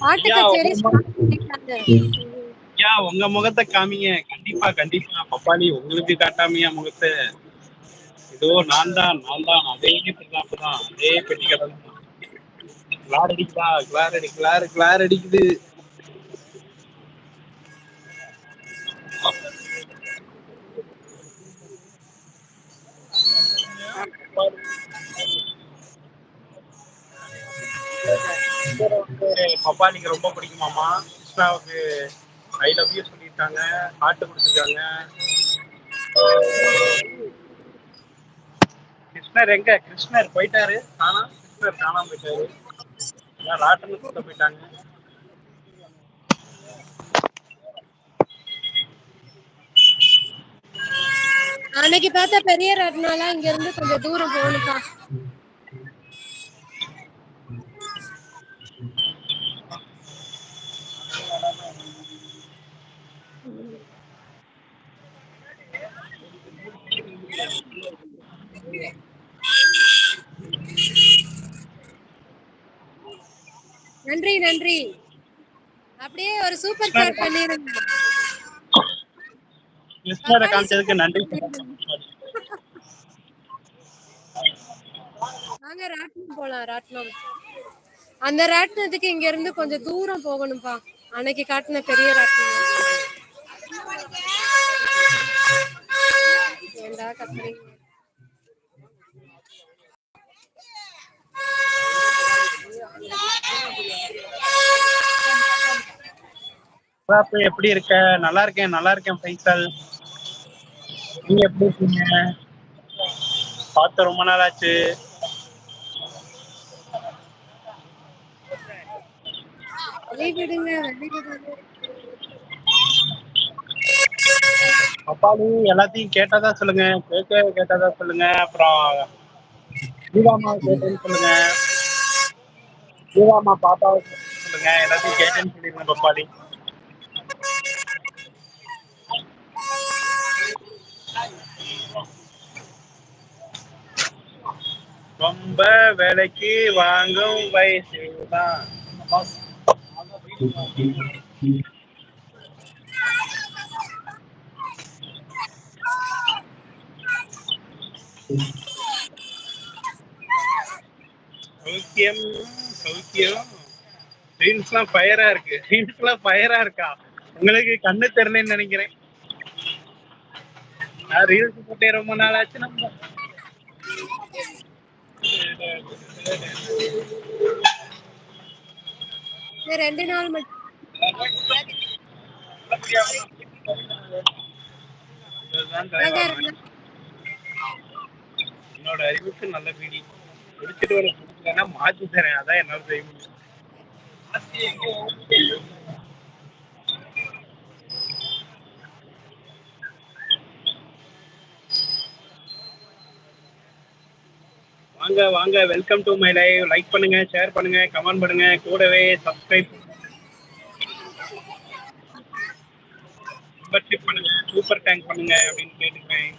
பாட்டு ஐயா கச்சேரி உங்க ஸ்டார்ட் பண்ணிட்டாங்க. ஐயா உங்க முகத்தை காமிங்க. கண்டிப்பா கண்டிப்பா பப்பாளி உங்களுக்கு காட்டாமையா முகத்தை. இதோ நான் தான் அதே பிரதாப்பு தான், அதே பெட்டிக்கடை தான். கிளார் அடிக்குதா? கிளார் அடிக்குது. பப்பாளிக்கு ரொம்ப பிடிக்குமாமா. கிருஷ்ணாவுக்கு ஐ லவ் யூ சொல்லியிருக்காங்க, பாட்டு கொடுத்துருக்காங்க. கிருஷ்ணர் போயிட்டாரு. கிருஷ்ணர் காணாம போயிட்டாரு. ராட்டன்னு சுத்த போயிட்டாங்க. அன்னைக்கு பார்த்தா பெரிய ராட்டினாலாம் இங்க இருந்து கொஞ்சம் தூரம் போகணுப்பா. நன்றி நன்றி. அப்படியே ஒரு சூப்பர் சாட் பண்ணிருங்க. கிருஷ்ணரை காமிச்சதுக்கு நன்றி. வாங்க ராட்டினம் போலாம். ராட்டினம் அந்த ராட்டினத்துக்கு இங்க இருந்து கொஞ்சம் தூரம் போகணும்பா. அன்னைக்கு காட்டின பெரிய ராட்டினம். ஏண்டா கத்துறீங்க? எப்படி இருக்க? நல்லா இருக்கேன் ஃபைசல். நீங்க எப்படி இருக்கீங்க? பார்த்து ரொம்ப நாள் ஆச்சு. பப்பாளி எல்லாத்தையும் கேட்டதா சொல்லுங்க. கேட்டதா சொல்லுங்க. அப்புறம் ஜீவாமா கேட்டேன்னு சொல்லுங்க. ஜீவாமா பாப்பாவை சொல்லுங்க. எல்லாத்தையும் கேட்டேன்னு சொல்லிருங்க பப்பாளி. ரொம்ப வேலைக்கு வாங்கும் வயசுதான். சௌக்கியம் சௌக்கியம். ரீல்ஸ்லாம் ஃபயரா இருக்கு. இருக்கா? உங்களுக்கு கண்ணு தெரியலன்னு நினைக்கிறேன். நான் ரீல்ஸ் போட்டே ரொம்ப நாள் ஆச்சு. நம்ம 2 நாள் மட்டும். என்னோட அறிவுக்கு நல்ல வீடி முடிச்சுட்டு ஒரு மாத்தி தரேன். அதான் என்னால செய்ய முடியும். வாங்க welcome to my live. Like பண்ணுங்க, ஷேர் பண்ணுங்க, கமெண்ட் பண்ணுங்க, கூடவே சப்ஸ்கிரைப் மெம்பர்ஷிப் பண்ணுங்க, சூப்பர் டேங்க் பண்ணுங்க அப்படின்னு கேட்டுக்கிறேன்.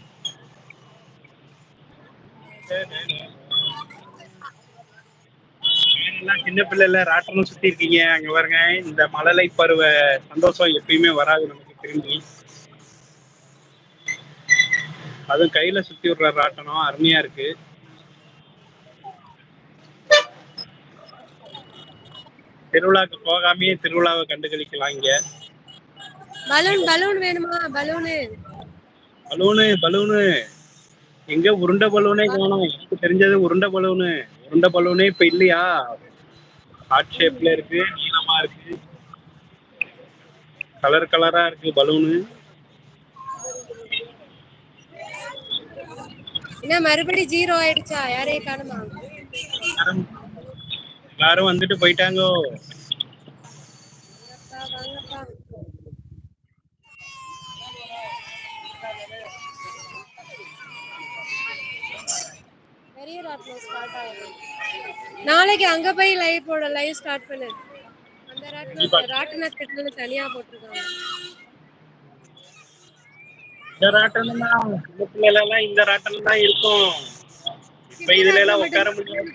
எல்லாம் சின்ன பிள்ளைல ராட்டனும் சுத்தி இருக்கீங்க. அங்க பாருங்க, இந்த மழலை பருவ சந்தோஷம் எப்பயுமே வராது நமக்கு திரும்பி. அதுவும் கையில சுத்தி விடுற ராட்டனம் அருமையா இருக்கு. திருவிழாக்கு போகாமே திருவிழாவை கண்டுகளிக்கலாம். இங்க பலூன் வேணுமா? பலூனு எங்க? உருண்டை பலூனே காணும். எனக்கு தெரிஞ்சது உருண்டை பலூனே இப்ப இல்லையா? ஹார்ட் ஷேப்ல இருக்கு, நீளமா இருக்கு, கலரா இருக்கு பலூனு. என்ன மறுபடி 0 ஆயிடுச்சா? யாரையும் காணுமா? எல்லாரும் வந்துட்டு போயிட்டாங்க. பெரிய ராட்டினம் ஸ்டார்ட் ஆயிடும். நாளைக்கு அங்க போய் லைவ் ஸ்டார்ட் பண்ணு. அந்த ராட்டினத்துக்கு தனியா போட்டுருக்காங்க. இந்த ராட்டனம் தான் சின்ன பிள்ளைல எல்லாம் இந்த ராட்டனம் தான் இருக்கும். இப்ப இதுல எல்லாம் உட்கார முடியாது.